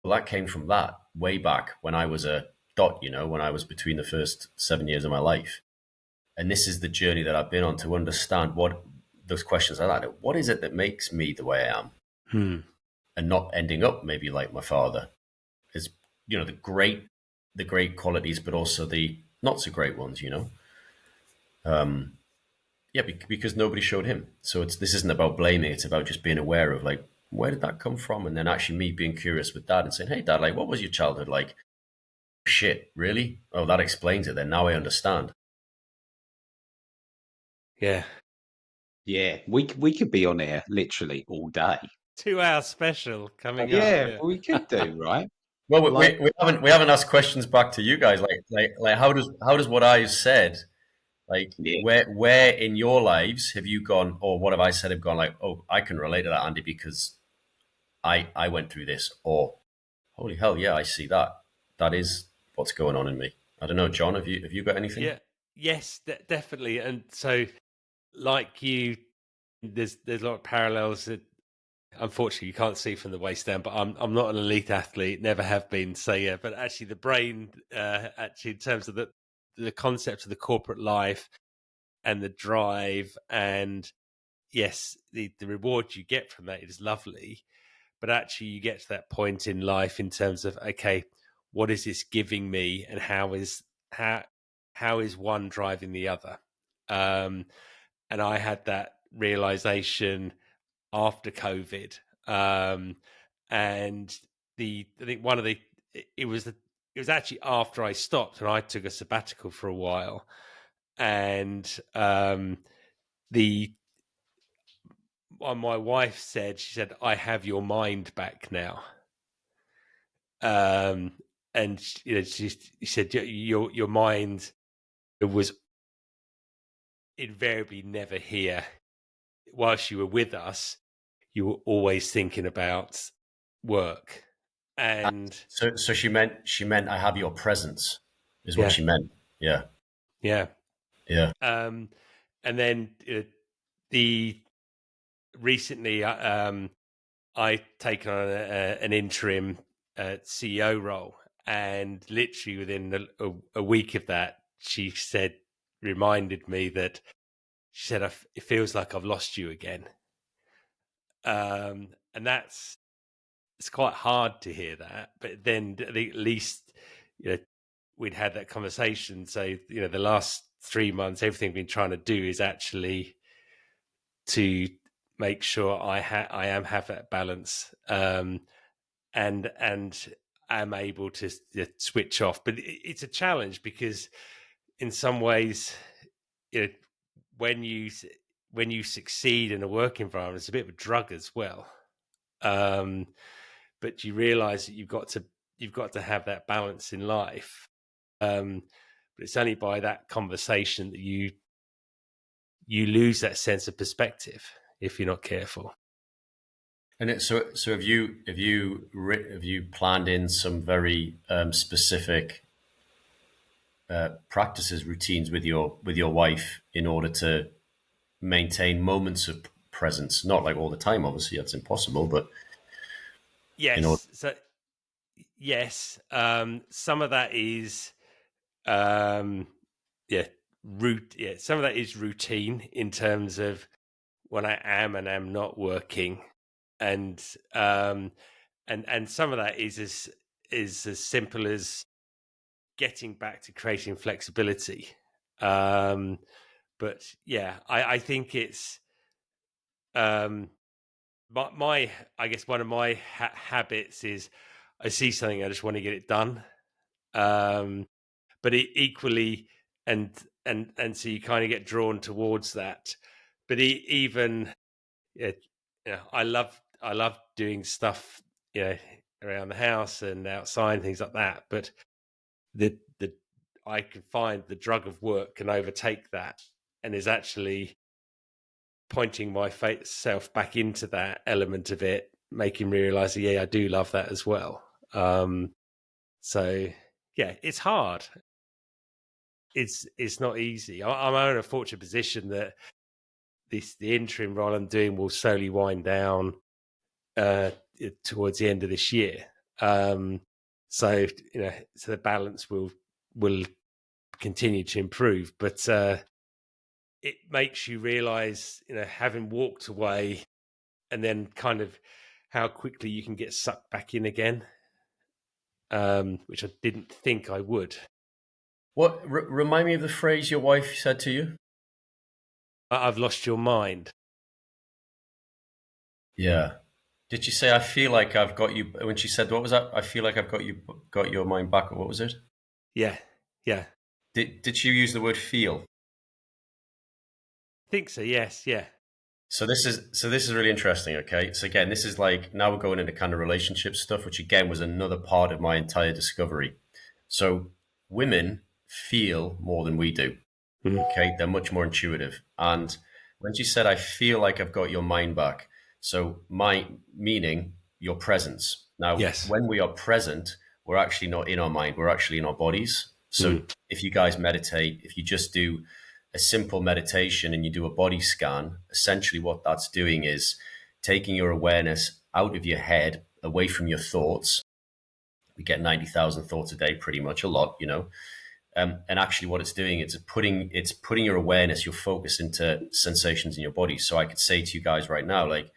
Well, that came from that way back when I was a dot, when I was between the first 7 years of my life. And this is the journey that I've been on to understand what those questions are like. What is it that makes me the way I am? And not ending up maybe like my father. Is, the great qualities, but also the not so great ones, because nobody showed him. So this isn't about blaming. It's about just being aware of like, where did that come from? And then actually me being curious with dad and saying, hey dad, like, what was your childhood like? Shit, really? Oh, that explains it then. Now I understand. Yeah. Yeah, we could be on air literally all day. 2-hour special coming up. Yeah, we could do, right? Well, we haven't asked questions back to you guys. Like how does what I said, like, where in your lives have you gone, or what have I said have gone like, oh, I can relate to that, Andy, because I went through this, or holy hell, yeah, I see that. That is what's going on in me. I don't know, John, have you got anything? Yeah, yes, definitely. And so, like you, there's a lot of parallels that unfortunately you can't see from the waist down. But I'm not an elite athlete, never have been. So yeah, but actually the brain, actually in terms of the concept of the corporate life and the drive, and yes, the reward you get from that is lovely. But actually, you get to that point in life in terms of, okay, what is this giving me, and how is one driving the other? And I had that realization after COVID, and I think one of the it was actually after I stopped and I took a sabbatical for a while, and my wife said, I have your mind back now. And she said, your mind was invariably never here whilst you were with us. you were always thinking about work. And so she meant I have your presence is what Yeah. she meant. Yeah. yeah. Yeah. And then recently, I taken on an interim CEO role, and literally within a week of that, she reminded me that she said, "It feels like I've lost you again," and it's quite hard to hear that. But then at least we'd had that conversation. So the last 3 months, everything we've been trying to do is actually to make sure I have that balance, and am able to switch off. But it's a challenge because in some ways, when you succeed in a work environment, it's a bit of a drug as well. But you realise that you've got to have that balance in life. But it's only by that conversation that you lose that sense of perspective if you're not careful. And so have you planned in some very specific practices, routines with your wife in order to maintain moments of presence? Not like all the time, obviously, that's impossible. But yes, yes, some of that is some of that is routine in terms of when I am and am not working, and some of that is as simple as getting back to creating flexibility. But yeah, I think it's my I guess one of my habits is I see something, I just want to get it done. But equally, and so you kind of get drawn towards that. But even I love doing stuff around the house and outside and things like that. But the I can find the drug of work can overtake that, and is actually pointing myself back into that element of it, making me realize, I do love that as well. So yeah, it's hard. It's not easy. I'm in a fortunate position that the interim role I'm doing will slowly wind down towards the end of this year. So the balance will continue to improve, but it makes you realize, having walked away, and then kind of how quickly you can get sucked back in again, which I didn't think I would. what remind me of the phrase your wife said to you? I've lost your mind. Yeah. Did she say, I feel like I've got you, when she said, what was that? I feel like I've got your mind back. What was it? Yeah. Did she use the word feel? I think so. Yes. Yeah. So this is really interesting. Okay. So again, this is like, now we're going into kind of relationship stuff, which again was another part of my entire discovery. So women feel more than we do. Okay. They're much more intuitive. And when she said, I feel like I've got your mind back. So my meaning your presence. Now, Yes. when we are present, we're actually not in our mind. We're actually in our bodies. So if you guys meditate, if you just do a simple meditation and you do a body scan, essentially what that's doing is taking your awareness out of your head, away from your thoughts. We get 90,000 thoughts a day, pretty much, a lot, and actually what it's doing, it's putting your awareness, your focus into sensations in your body. So I could say to you guys right now, like,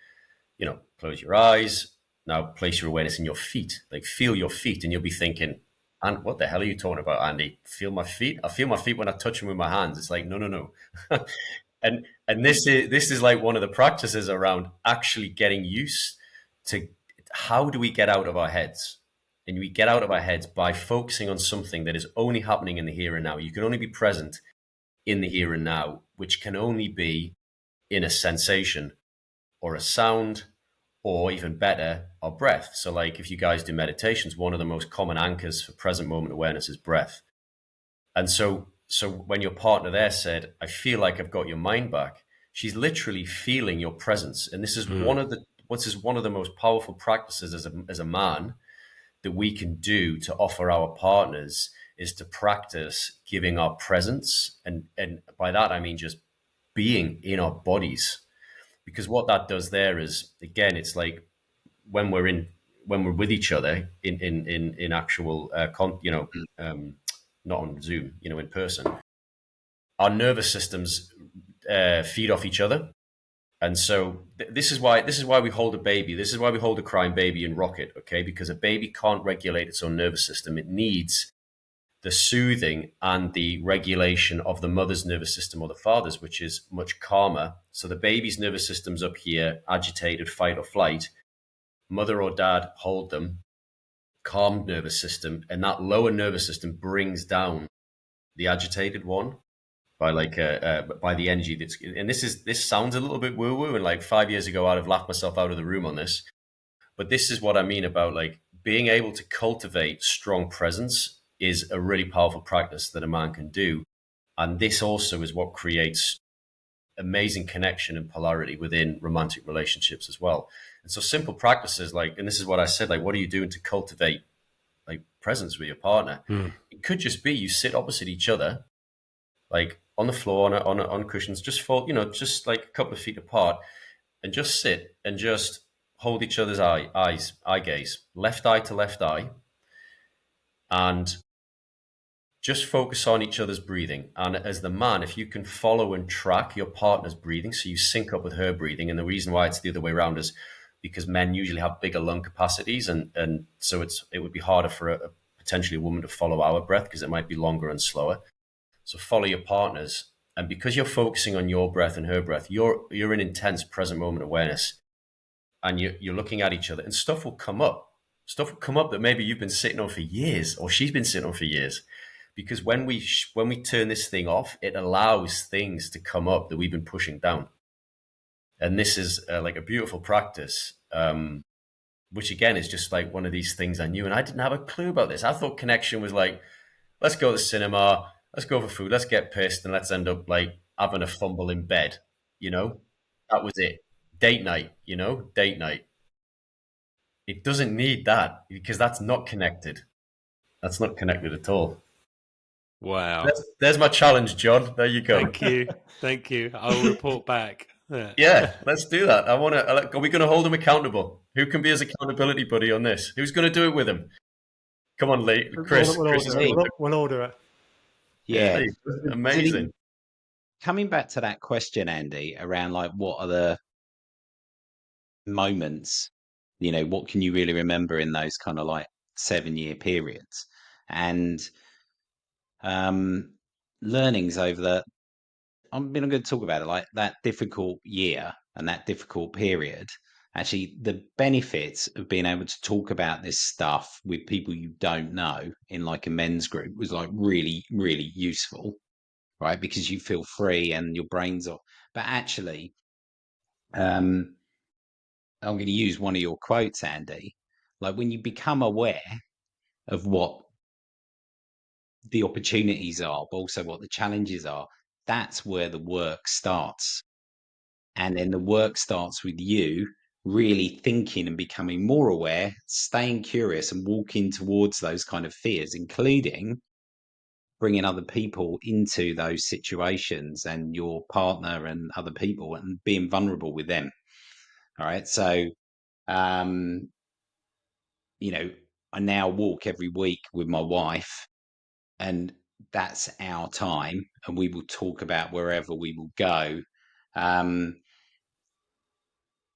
close your eyes. Now place your awareness in your feet, like feel your feet, and you'll be thinking, and what the hell are you talking about, Andy? Feel my feet? I feel my feet when I touch them with my hands. It's like, no. and this is like one of the practices around actually getting used to how do we get out of our heads? And we get out of our heads by focusing on something that is only happening in the here and now. You can only be present in the here and now, which can only be in a sensation or a sound, or even better, our breath. So like if you guys do meditations, one of the most common anchors for present moment awareness is breath. And so when your partner there said, I feel like I've got your mind back, she's literally feeling your presence. And this is one of the once is one of the most powerful practices as a man that we can do to offer our partners is to practice giving our presence. And by that, I mean just being in our bodies. Because what that does there is, again, it's like when we're with each other in actual, not on Zoom, in person, our nervous systems feed off each other. And so this is why we hold a baby. This is why we hold a crying baby and rock it, okay? Because a baby can't regulate its own nervous system. It needs the soothing and the regulation of the mother's nervous system or the father's, which is much calmer. So the baby's nervous system's up here, agitated, fight or flight. Mother or dad hold them, calm nervous system, and that lower nervous system brings down the agitated one by by the energy that's. And this sounds a little bit woo woo, and like 5 years ago I'd have laughed myself out of the room on this, but this is what I mean about like being able to cultivate strong presence is a really powerful practice that a man can do, and this also is what creates amazing connection and polarity within romantic relationships as well. And so simple practices like, and this is what I said, like, what are you doing to cultivate like presence with your partner? It could just be you sit opposite each other, like on the floor on cushions, just fold, just like a couple of feet apart, and just sit and just hold each other's eye gaze, left eye to left eye, and just focus on each other's breathing. And as the man, if you can follow and track your partner's breathing, so you sync up with her breathing, and the reason why it's the other way around is because men usually have bigger lung capacities, and so it would be harder for potentially a woman to follow our breath because it might be longer and slower. So follow your partners, and because you're focusing on your breath and her breath, you're in intense present moment awareness, and you're looking at each other, and stuff will come up. Stuff will come up that maybe you've been sitting on for years, or she's been sitting on for years. Because when we turn this thing off, it allows things to come up that we've been pushing down. And this is like a beautiful practice, which again is just like one of these things I knew. And I didn't have a clue about this. I thought connection was like, let's go to the cinema, let's go for food, let's get pissed, and let's end up like having a fumble in bed. That was it. Date night, date night. It doesn't need that because that's not connected. That's not connected at all. Wow. There's my challenge, John. There you go. Thank you. I'll report back. Yeah, let's do that. Are we going to hold him accountable? Who can be his accountability buddy on this? Who's going to do it with him? Come on, Lee. Chris. We'll order it. Yeah. Amazing. Coming back to that question, Andy, around like what are the moments, what can you really remember in those kind of like 7-year periods? And learnings over I'm going to talk about it, like that difficult year and that difficult period. Actually, the benefits of being able to talk about this stuff with people you don't know in like a men's group was like really, really useful, right? Because you feel free and your brain's off. But actually, I'm going to use one of your quotes, Andy. Like when you become aware of what the opportunities are, but also what the challenges are, that's where the work starts. And then the work starts with you really thinking and becoming more aware, staying curious and walking towards those kind of fears, including bringing other people into those situations and your partner and other people and being vulnerable with them. All right. So, I now walk every week with my wife, and that's our time, and we will talk about wherever we will go.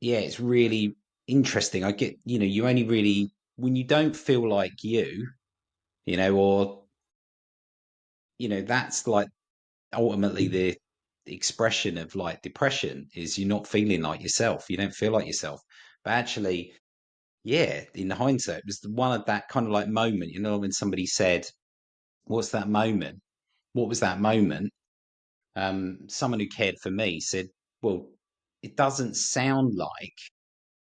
Yeah, it's really interesting. I get, you only really, when you don't feel like or, that's like ultimately the expression of like depression is you're not feeling like yourself. You don't feel like yourself. But actually, yeah, in hindsight, it was one of that kind of like moment, when somebody said, what's that moment? What was that moment? Someone who cared for me said, well, it doesn't sound like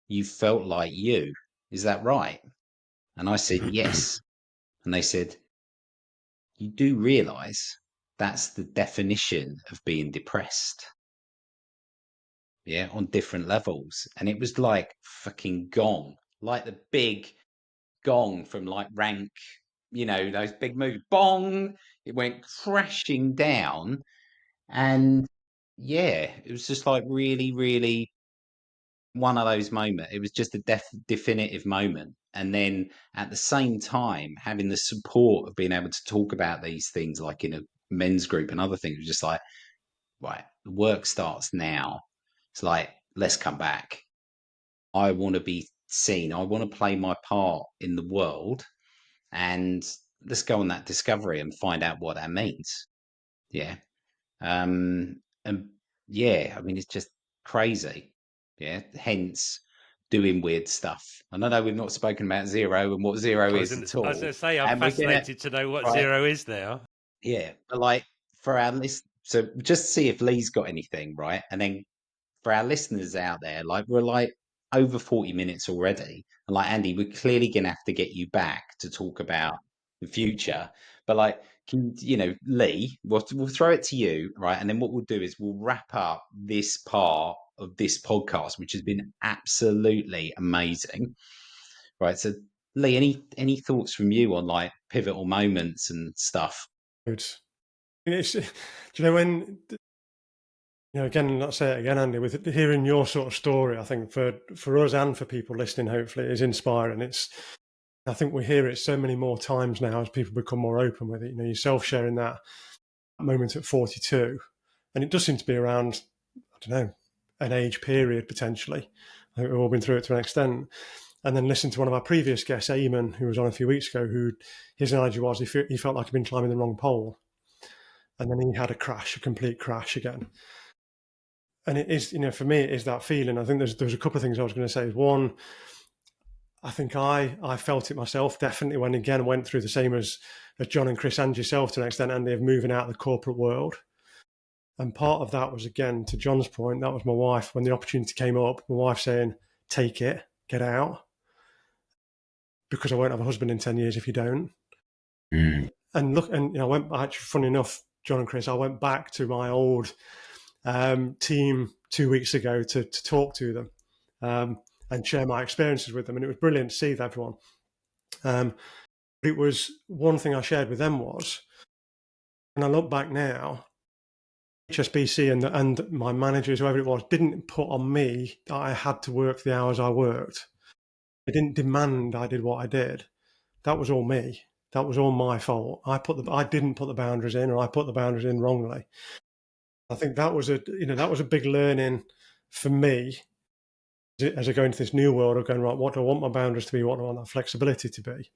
you felt like you. Is that right? And I said, yes. And they said, you do realize that's the definition of being depressed. yeah, on different levels. And it was like fucking gong, like the big gong from like Rank, you know, those big movies. Bong! It went crashing down. And yeah, it was just like really, really one of those moments. It was just a definitive moment. And then at the same time, having the support of being able to talk about these things, like in a men's group and other things, was just like, right, the work starts now. It's like, let's come back. I want to be seen. I want to play my part in the world. And let's go on that discovery and find out what that means. Yeah. And yeah, I mean, it's just crazy. Yeah. Hence doing weird stuff. And I know we've not spoken about zero and what zero is at I was all. going to say, I'm And we're gonna fascinated to know what right, zero is now. yeah, but like for our list, so just see if Lee's got anything, right? And then for our listeners out there, like we're like over 40 minutes already. And like Andy, we're clearly gonna have to get you back to talk about the future. But like, can you know, Lee, we'll throw it to you, right? And then what we'll do is we'll wrap up this part of this podcast, which has been absolutely amazing. Right. So Lee, any thoughts from you on like pivotal moments and stuff? Good. It's, do you know when, you know, again, let's say it again, Andy, with hearing your sort of story, I think for us and for people listening, hopefully it is inspiring. I think we hear it so many more times now as people become more open with it. You know, yourself sharing that moment at 42, and it does seem to be around, I don't know, an age period potentially. I think we've all been through it to an extent. And then listen to one of our previous guests, Eamon, who was on a few weeks ago, who his analogy was he felt like he'd been climbing the wrong pole. And then he had a crash, a complete crash again. And it is, you know, for me, it is that feeling. I think there's a couple of things I was going to say. One, I think I felt it myself, definitely, when again went through the same as John and Chris and yourself to an extent, Andy, of moving out of the corporate world. And part of that was, again, to John's point, that was my wife, when the opportunity came up, my wife saying, take it, get out, because I won't have a husband in 10 years if you don't. Mm. And look, and you know, I went, actually, funny enough, John and Chris, I went back to my old team 2 weeks ago to talk to them and share my experiences with them. And it was brilliant to see everyone. But it was one thing I shared with them was, when I look back now, HSBC and my managers, whoever it was, didn't put on me that I had to work the hours I worked. They didn't demand I did what I did. That was all me. That was all my fault. I didn't put the boundaries in, or I put the boundaries in wrongly. I think that was a big learning for me as I go into this new world of going, right, what do I want my boundaries to be? What do I want that flexibility to be?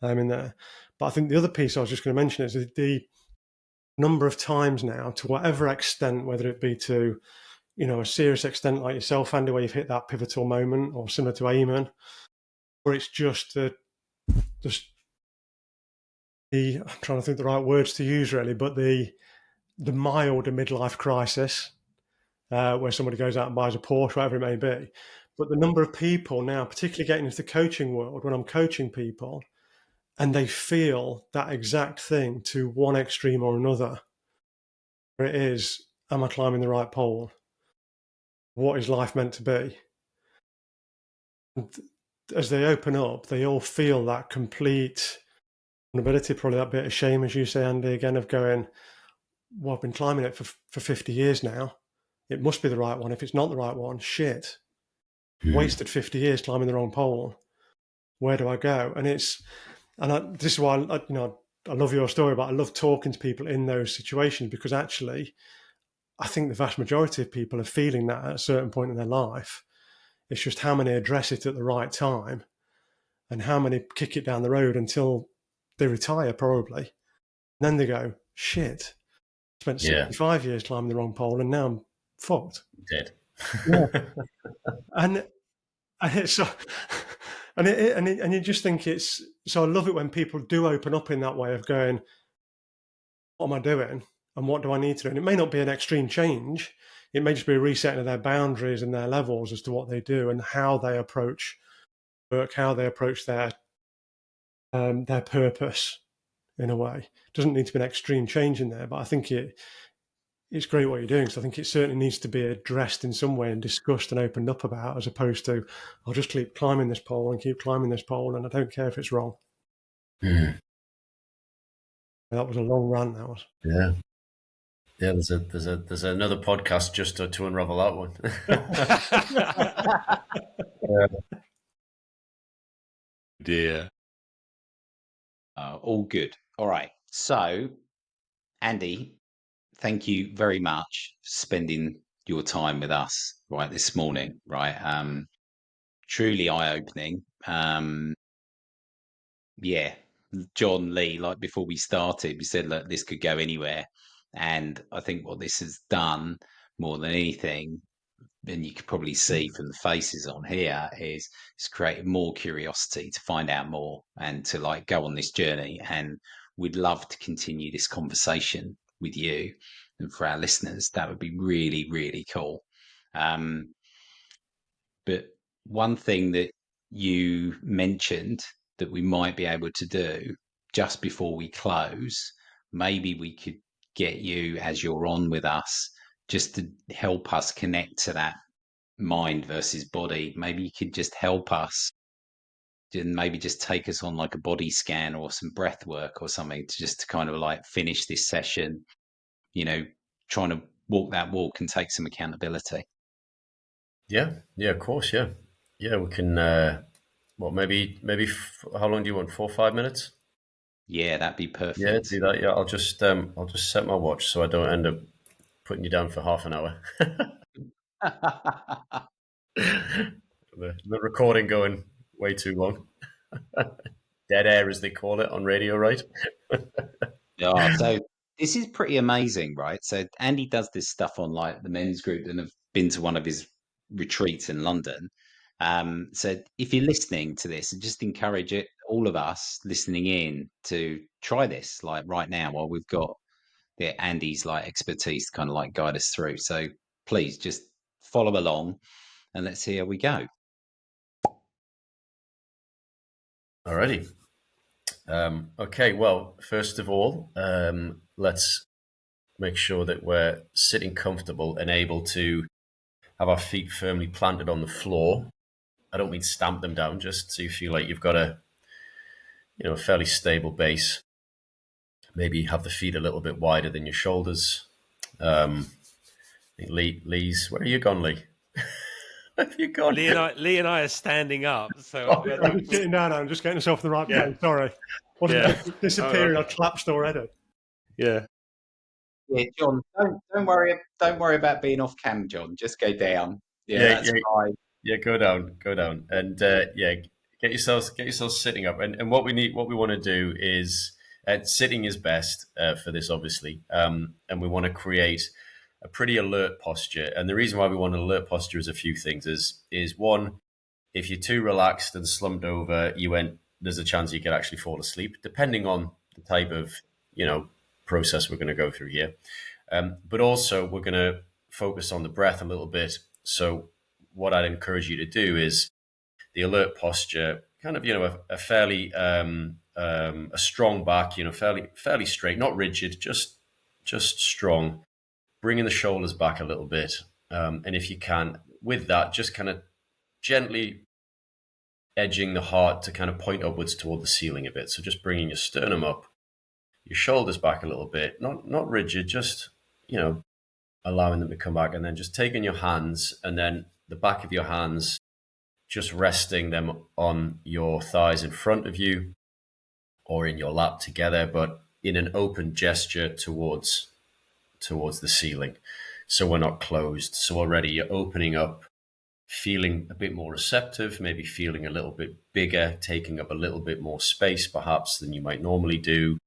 I'm in there. But I think the other piece I was just going to mention is the number of times now, to whatever extent, whether it be to, you know, a serious extent like yourself, Andy, where you've hit that pivotal moment, or similar to Eamon, or it's just I'm trying to think the right words to use really, but the milder midlife crisis, where somebody goes out and buys a Porsche, whatever it may be. But the number of people now, particularly getting into the coaching world, when I'm coaching people, and they feel that exact thing to one extreme or another, where it is, am I climbing the right pole? What is life meant to be? And as they open up, they all feel that complete vulnerability, probably that bit of shame, as you say, Andy, again, of going, well, I've been climbing it for 50 years now. It must be the right one. If it's not the right one, shit. Wasted 50 years climbing the wrong pole. Where do I go? And this is why I love your story, but I love talking to people in those situations, because actually I think the vast majority of people are feeling that at a certain point in their life. It's just how many address it at the right time and how many kick it down the road until they retire, probably. And then they go, shit, I spent 65 years climbing the wrong pole and now I'm fucked. Dead. Yeah. and it's so, and you just think it's, so I love it when people do open up in that way of going, what am I doing? And what do I need to do? And it may not be an extreme change. It may just be a resetting of their boundaries and their levels as to what they do and how they approach work, how they approach their purpose in a way. It doesn't need to be an extreme change in there, but I think it's great what you're doing. So I think it certainly needs to be addressed in some way and discussed and opened up about, as opposed to, I'll just keep climbing this pole and keep climbing this pole, and I don't care if it's wrong. Mm. That was a long rant. That was. Yeah. Yeah, there's another podcast just to unravel that one. Dear. All good. All right. So, Andy, thank you very much for spending your time with us right this morning. Right. Truly eye-opening. Yeah. John Lee, like before we started, we said, look, this could go anywhere. And I think what this has done more than anything, and you could probably see from the faces on here, is it's created more curiosity to find out more and to like go on this journey. And we'd love to continue this conversation with you and for our listeners. That would be really, really cool. But one thing that you mentioned that we might be able to do just before we close, maybe we could get you as you're on with us just to help us connect to that mind versus body. Maybe you could just help us and maybe just take us on like a body scan or some breath work or something to just to kind of like finish this session, trying to walk that walk and take some accountability. Yeah, of course, yeah. We can, maybe, how long do you want? 4 or 5 minutes? Yeah, that'd be perfect. Yeah, do that. Yeah, I'll just set my watch so I don't end up putting you down for half an hour. the recording going way too long. Dead air, as they call it on radio, right? Yeah, so this is pretty amazing, right? So Andy does this stuff on like the men's group and have been to one of his retreats in London. So if you're listening to this, just encourage it, all of us listening in, to try this like right now while we've got Andy's like expertise to kind of like guide us through. So please just follow along and let's see how we go. Alrighty. Okay, well, first of all, let's make sure that we're sitting comfortable and able to have our feet firmly planted on the floor. I don't mean stamp them down, just so you feel like you've got a fairly stable base. Maybe have the feet a little bit wider than your shoulders. I think Lee's, where are you gone, Lee? Have you gone? Lee and I are standing up. So I'm just getting down. I'm just getting us off the right place. Sorry. Wasn't disappearing. I collapsed already. Yeah. Yeah, John, don't worry about being off cam, John. Just go down. That's fine. Yeah, go down, and get yourselves sitting up. And what we want to do is sitting is best for this, obviously, and we want to create a pretty alert posture. And the reason why we want an alert posture is a few things. Is one, if you're too relaxed and slumped over, there's a chance you could actually fall asleep, depending on the type of process we're going to go through here. But also we're going to focus on the breath a little bit. So what I'd encourage you to do is the alert posture, kind of, a fairly, a strong back, fairly straight, not rigid, just strong, bringing the shoulders back a little bit. And if you can, with that, just kind of gently edging the heart to kind of point upwards toward the ceiling a bit. So just bringing your sternum up, your shoulders back a little bit, not rigid, just, allowing them to come back, and then just taking your hands and then the back of your hands, just resting them on your thighs in front of you or in your lap together, but in an open gesture towards the ceiling. So we're not closed. So already you're opening up, feeling a bit more receptive, maybe feeling a little bit bigger, taking up a little bit more space perhaps than you might normally do,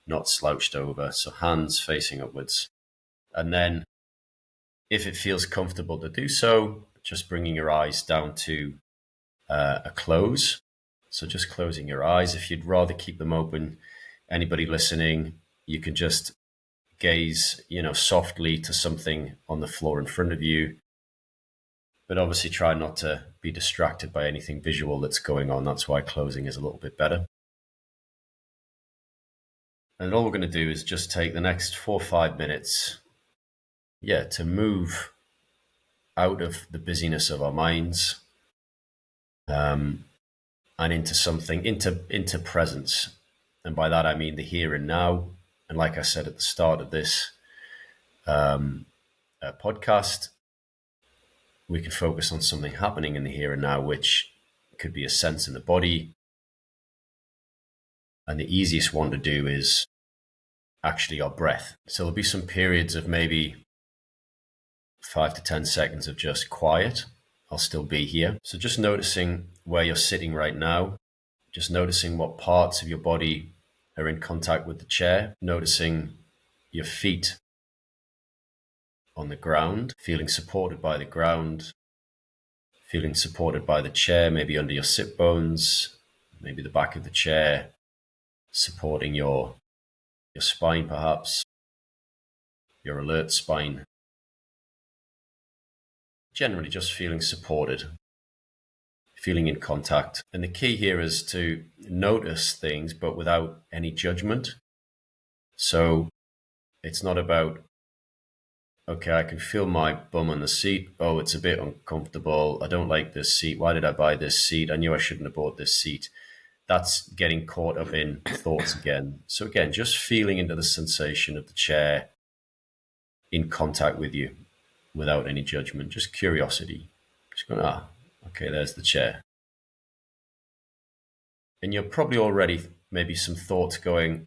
not slouched over. So hands facing upwards. And then if it feels comfortable to do so, just bringing your eyes down to a close. So just closing your eyes. If you'd rather keep them open, anybody listening, you can just gaze, softly to something on the floor in front of you. But obviously try not to be distracted by anything visual that's going on. That's why closing is a little bit better. And all we're going to do is just take the next 4 or 5 minutes to move out of the busyness of our minds, and into something, into presence. And by that I mean the here and now. And like I said at the start of this podcast, we can focus on something happening in the here and now, which could be a sense in the body. And the easiest one to do is actually our breath. So there'll be some periods of maybe 5 to 10 seconds of just quiet. I'll still be here. So just noticing where you're sitting right now, just noticing what parts of your body are in contact with the chair, noticing your feet on the ground, feeling supported by the ground, feeling supported by the chair, maybe under your sit bones, maybe the back of the chair, supporting your spine perhaps, your alert spine. Generally just feeling supported, feeling in contact. And the key here is to notice things, but without any judgment. So it's not about, okay, I can feel my bum on the seat. Oh, it's a bit uncomfortable. I don't like this seat. Why did I buy this seat? I knew I shouldn't have bought this seat. That's getting caught up in thoughts again. So again, just feeling into the sensation of the chair in contact with you without any judgment, just curiosity. Just going, okay, there's the chair. And you're probably already maybe some thoughts going,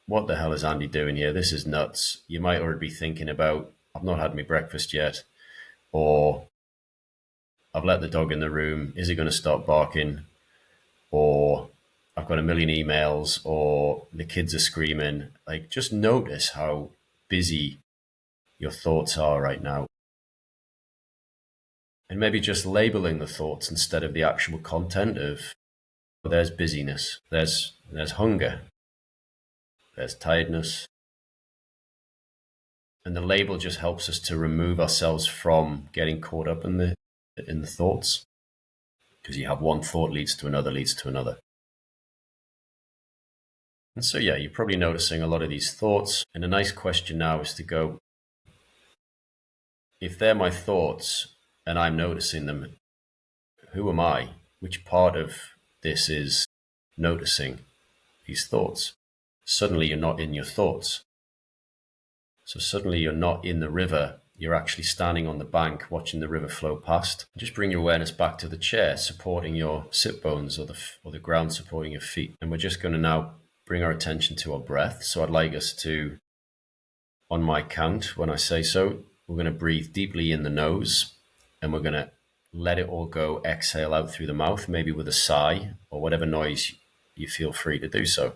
what the hell is Andy doing here? This is nuts. You might already be thinking about, I've not had my breakfast yet, or I've let the dog in the room. Is he going to stop barking? Or I've got a million emails, or the kids are screaming. Like, just notice how busy your thoughts are right now. And maybe just labeling the thoughts instead of the actual content of, there's busyness, there's hunger, there's tiredness. And the label just helps us to remove ourselves from getting caught up in the thoughts. Because you have one thought leads to another, leads to another. And so, you're probably noticing a lot of these thoughts. And a nice question now is to go, if they're my thoughts and I'm noticing them, who am I? Which part of this is noticing these thoughts? Suddenly you're not in your thoughts. So suddenly you're not in the river. You're actually standing on the bank watching the river flow past. Just bring your awareness back to the chair, supporting your sit bones, or the ground supporting your feet. And we're just going to now bring our attention to our breath. So I'd like us to, on my count, when I say so, we're going to breathe deeply in the nose, and we're going to let it all go. Exhale out through the mouth, maybe with a sigh or whatever noise you feel free to do so.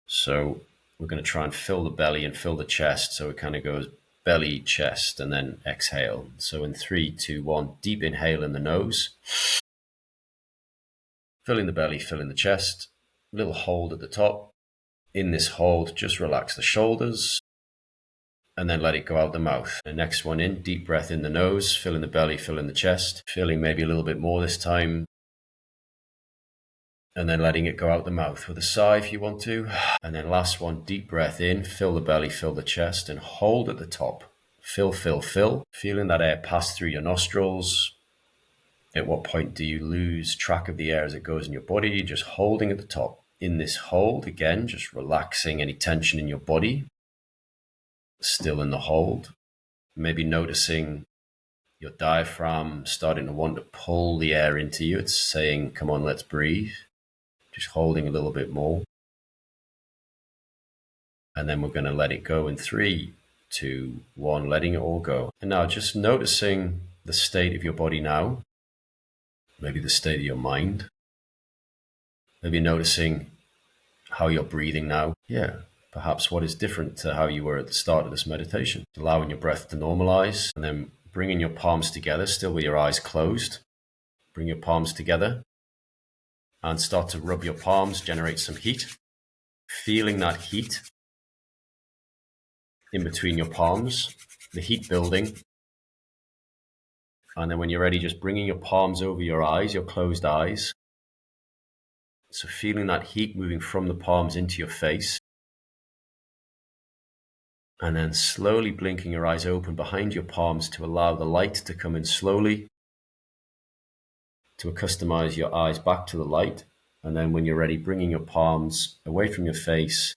So we're going to try and fill the belly and fill the chest. So it kind of goes belly, chest, and then exhale. So in 3, 2, 1, deep inhale in the nose. Filling the belly, filling the chest. Little hold at the top. In this hold, just relax the shoulders and then let it go out the mouth. The next one in, deep breath in the nose, filling the belly, filling the chest. Feeling maybe a little bit more this time. And then letting it go out the mouth with a sigh if you want to. And then last one, deep breath in, fill the belly, fill the chest, and hold at the top. Fill, fill, fill. Feeling that air pass through your nostrils. At what point do you lose track of the air as it goes in your body? Just holding at the top. In this hold, again, just relaxing any tension in your body. Still in the hold. Maybe noticing your diaphragm starting to want to pull the air into you. It's saying, come on, let's breathe. Just holding a little bit more. And then we're going to let it go in 3, 2, 1, letting it all go. And now just noticing the state of your body now. Maybe the state of your mind. Maybe noticing how you're breathing now. Perhaps what is different to how you were at the start of this meditation. Allowing your breath to normalize, and then bringing your palms together, still with your eyes closed. Bring your palms together and start to rub your palms, generate some heat. Feeling that heat in between your palms, the heat building. And then when you're ready, just bringing your palms over your eyes, your closed eyes. So feeling that heat moving from the palms into your face. And then slowly blinking your eyes open behind your palms to allow the light to come in slowly, to accustomize your eyes back to the light. And then when you're ready, bringing your palms away from your face,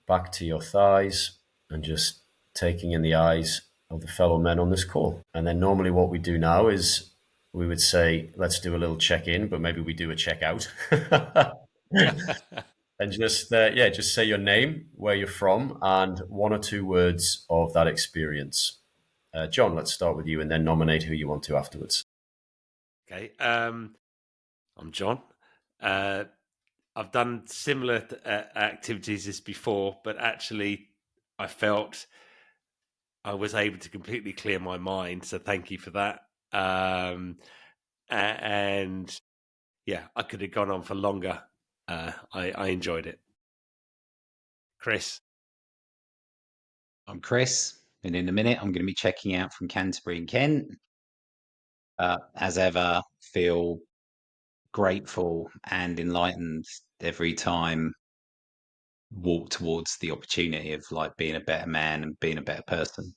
back to your thighs, and just taking in the eyes of the fellow men on this call. And then normally what we do now is we would say, let's do a little check-in, but maybe we do a check-out. And just say your name, where you're from, and one or two words of that experience. John, let's start with you, and then nominate who you want to afterwards. Okay, I'm John. I've done similar activities as before, but actually I felt I was able to completely clear my mind. So thank you for that. And yeah, I could have gone on for longer. I enjoyed it. Chris. I'm Chris, and in a minute I'm going to be checking out from Canterbury in Kent. As ever, feel grateful and enlightened every time walk towards the opportunity of like being a better man and being a better person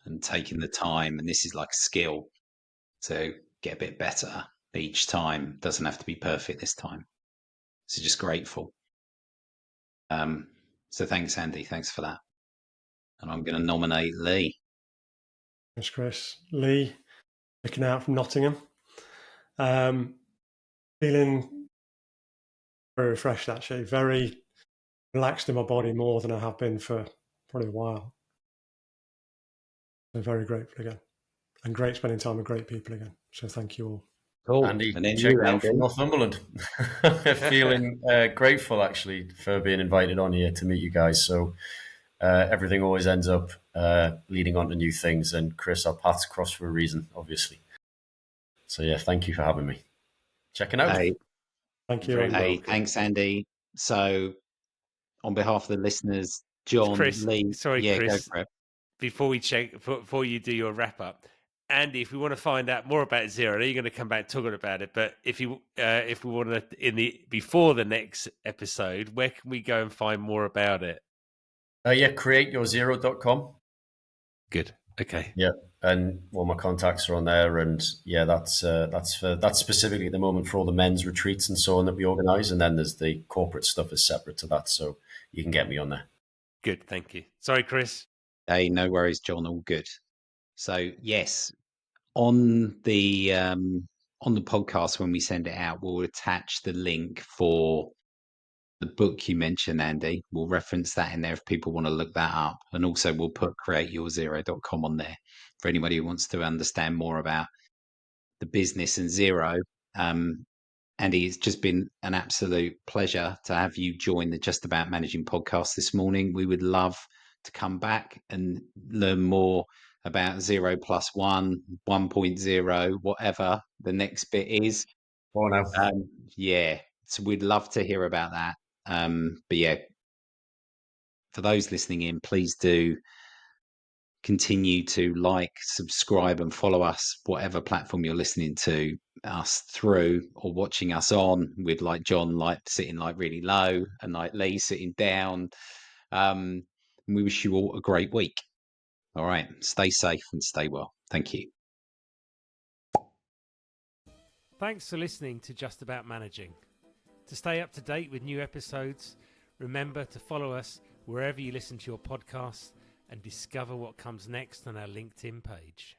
and taking the time. And this is like a skill to get a bit better each time. Doesn't have to be perfect this time. So just grateful. So thanks, Andy. Thanks for that. And I'm going to nominate Lee. Thanks, Chris. Lee, looking out from Nottingham. Feeling very refreshed, actually. Very relaxed in my body, more than I have been for probably a while. So very grateful again. And great spending time with great people again. So thank you all. Cool. Andy, And then check you, out from Andy. Northumberland. Feeling grateful, actually, for being invited on here to meet you guys. So everything always ends up leading on to new things. And Chris, our paths cross for a reason, obviously. So yeah, thank you for having me. Checking out. Hey, Thank you. hey, thanks, Andy. So on behalf of the listeners, John, Chris, Lee, sorry, yeah, Chris. go for it. Before you do your wrap up, Andy, if we want to find out more about Zero, I know you're going to come back talking about it. But if we want to before the next episode, where can we go and find more about it? Createyourzero.com. Good. Okay. Yeah, and all my contacts are on there, and yeah, that's specifically at the moment for all the men's retreats and so on that we organise, and then there's the corporate stuff is separate to that, so you can get me on there. Good. Thank you. Sorry, Chris. Hey, no worries, John. All good. So yes, on the podcast when we send it out, we'll attach the link for the book you mentioned, Andy. We'll reference that in there if people want to look that up, and also we'll put createyourzero.com on there for anybody who wants to understand more about the business and Zero. Andy, it's just been an absolute pleasure to have you join the Just About Managing podcast this morning. We would love to come back and learn more about 0+1, 1.0, whatever the next bit is. Oh no. Yeah, so we'd love to hear about that. But yeah, for those listening in, please do continue to like, subscribe, and follow us, whatever platform you're listening to us through or watching us on, with like John like sitting like really low and like Lee sitting down. We wish you all a great week. All right, stay safe and stay well. Thank you. Thanks for listening to Just About Managing. To stay up to date with new episodes, remember to follow us wherever you listen to your podcasts and discover what comes next on our LinkedIn page.